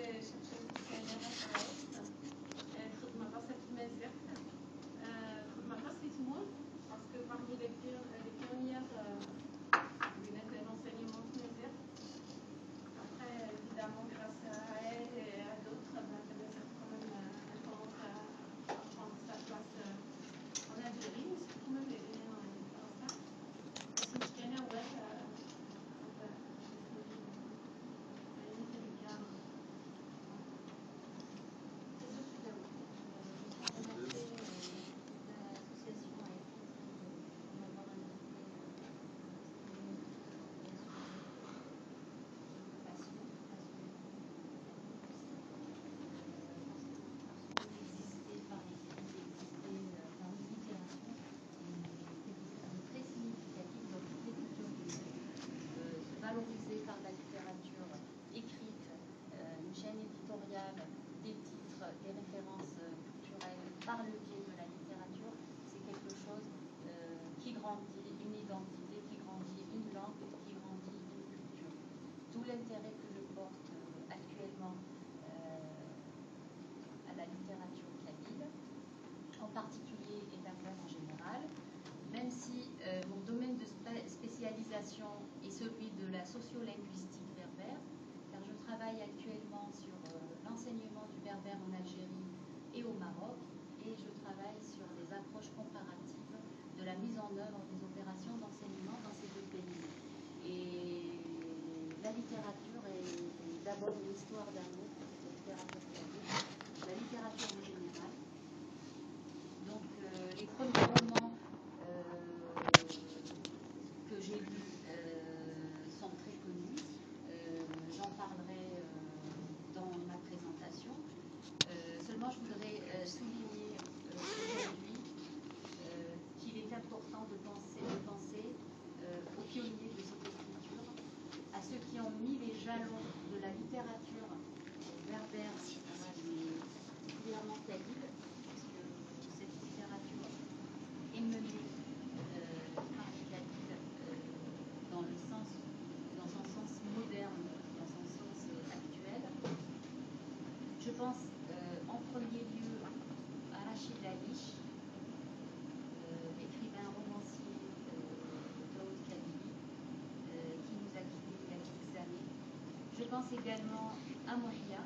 شخصية خدمة خاصة المزيغ خدمة خاصة تمول باسكو parmi les pionnières de l'enseignement mazigh. Après, évidemment, grâce à elle et à d'autres, Mazigh quand même commence à prendre sa place en Algérie, mais c'est quand même les liens dans ça. C'est une pionnière, ouais, valorisé par la littérature écrite, une chaîne éditoriale, des titres, des références culturelles par le biais de la littérature, c'est quelque chose qui grandit une identité, qui grandit une langue, qui grandit une culture. Tout l'intérêt que je porte actuellement à la littérature kabyle, en particulier et berbère en général, même si mon domaine de spécialisation est celui de la sociolinguistique berbère, car je travaille actuellement sur l'enseignement du berbère en Algérie et au Maroc, et je travaille sur des approches comparatives de la mise en œuvre des opérations d'enseignement dans ces deux pays. Et la littérature est d'abord une histoire d'amour, la littérature kabyle, la littérature en général. Donc les premiers romans que j'ai lus sont très connus. J'en parlerai dans ma présentation. Seulement, je voudrais souligner aujourd'hui qu'il est important de penser aux pionniers de cette écriture, à ceux qui ont mis les jalons de la littérature berbère, mais particulièrement kabyle, puisque cette littérature est menée par les Kabyles dans son sens moderne, dans son sens actuel. Je pense en premier lieu à Rachid Alish, écrivain romancier de Haute-Kabylie, qui nous a quittés il y a quelques années. Je pense également à Moria,